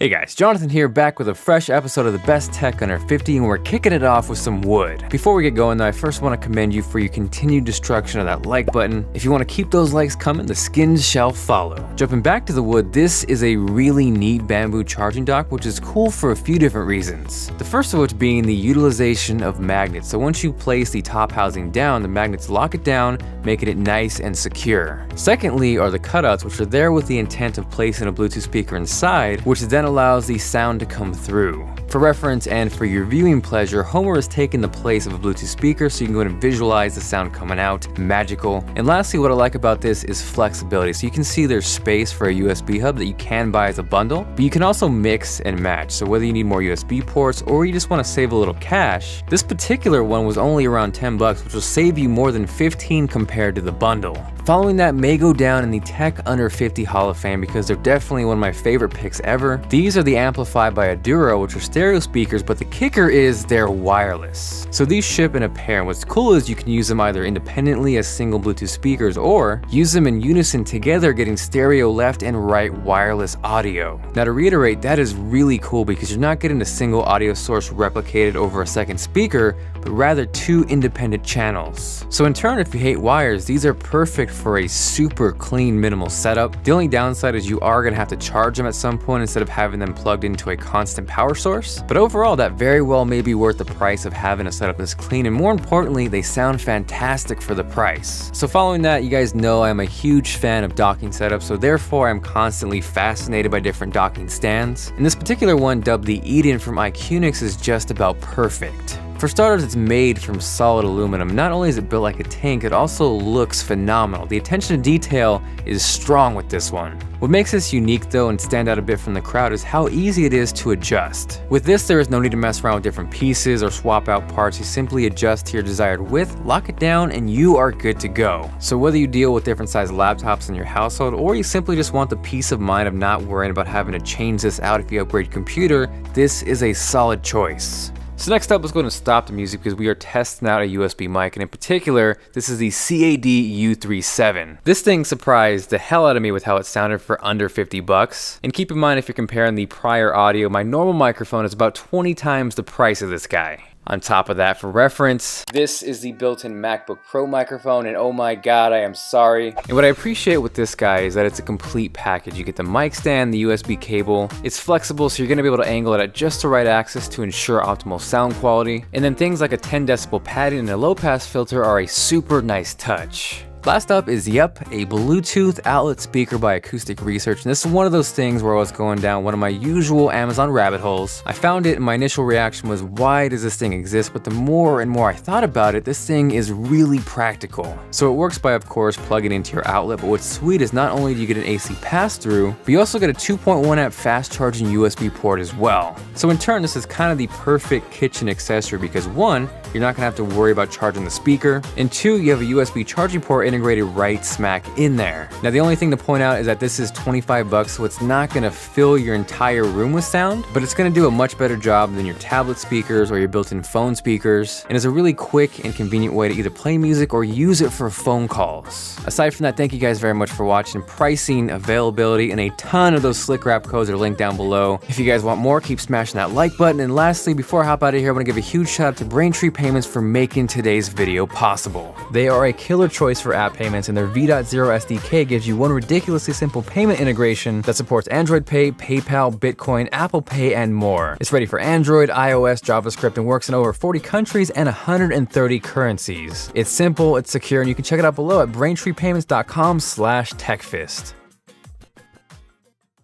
Hey guys, Jonathan here, back with a fresh episode of the best tech under 50, and we're kicking it off with some wood. Before we get going though, I first want to commend you for your continued destruction of that like button. If you want to keep those likes coming, the skins shall follow. Jumping back to the wood, this is a really neat bamboo charging dock, which is cool for a few different reasons. The first of which being the utilization of magnets. So once you place the top housing down, the magnets lock it down, making it nice and secure. Secondly are the cutouts, which are there with the intent of placing a Bluetooth speaker inside, which then allows the sound to come through. For reference and for your viewing pleasure, Homer has taken the place of a Bluetooth speaker, so you can go and visualize the sound coming out. Magical. And lastly, what I like about this is flexibility. So you can see there's space for a USB hub that you can buy as a bundle, but you can also mix and match. So whether you need more USB ports or you just want to save a little cash, this particular one was only around 10 bucks, which will save you more than 15 compared to the bundle. Following that may go down in the Tech Under 50 Hall of Fame because they're definitely one of my favorite picks ever. These are the Amplified by Aduro, which are stereo speakers, but the kicker is they're wireless. So these ship in a pair, and what's cool is you can use them either independently as single Bluetooth speakers or use them in unison together, getting stereo left and right wireless audio. Now to reiterate, that is really cool because you're not getting a single audio source replicated over a second speaker, but rather two independent channels. So in turn, if you hate wires, these are perfect for a super clean minimal setup. The only downside is you are gonna have to charge them at some point instead of having them plugged into a constant power source. But overall, that very well may be worth the price of having a setup this clean, and more importantly, they sound fantastic for the price. So following that, you guys know I'm a huge fan of docking setups, so therefore I'm constantly fascinated by different docking stands. And this particular one, dubbed the Eden from iQnix, is just about perfect. For starters, it's made from solid aluminum. Not only is it built like a tank, it also looks phenomenal. The attention to detail is strong with this one. What makes this unique though and stand out a bit from the crowd is how easy it is to adjust. With this, there is no need to mess around with different pieces or swap out parts. You simply adjust to your desired width, lock it down, and you are good to go. So whether you deal with different size laptops in your household or you simply just want the peace of mind of not worrying about having to change this out if you upgrade your computer, this is a solid choice. So next up, let's go ahead and stop the music because we are testing out a USB mic, and in particular, this is the CAD U37. This thing surprised the hell out of me with how it sounded for under 50 bucks. And keep in mind, if you're comparing the prior audio, my normal microphone is about 20 times the price of this guy. On top of that, for reference, this is the built-in MacBook Pro microphone, and oh my god, I am sorry. And what I appreciate with this guy is that it's a complete package. You get the mic stand, the USB cable, it's flexible so you're gonna be able to angle it at just the right axis to ensure optimal sound quality, and then things like a 10 decibel padding and a low pass filter are a super nice touch. Last up is, yep, a Bluetooth outlet speaker by Acoustic Research, and this is one of those things where I was going down one of my usual Amazon rabbit holes. I found it and my initial reaction was, why does this thing exist? But the more and more I thought about it, this thing is really practical. So it works by, of course, plugging into your outlet, but what's sweet is not only do you get an AC pass-through, but you also get a 2.1 amp fast charging USB port as well. So in turn, this is kind of the perfect kitchen accessory because one, you're not gonna have to worry about charging the speaker, and two, you have a USB charging port integrated right smack in there. Now the only thing to point out is that this is 25 bucks, so it's not gonna fill your entire room with sound, but it's gonna do a much better job than your tablet speakers or your built-in phone speakers, and is a really quick and convenient way to either play music or use it for phone calls. Aside from that, thank you guys very much for watching. Pricing, availability, and a ton of those slick wrap codes are linked down below. If you guys want more, keep smashing that like button. And lastly, before I hop out of here, I wanna give a huge shout out to Braintree Payments for making today's video possible. They are a killer choice for app payments, and their V.0 SDK gives you one ridiculously simple payment integration that supports Android Pay, PayPal, Bitcoin, Apple Pay, and more. It's ready for Android, iOS, JavaScript, and works in over 40 countries and 130 currencies. It's simple, it's secure, and you can check it out below at braintreepayments.com/techfist.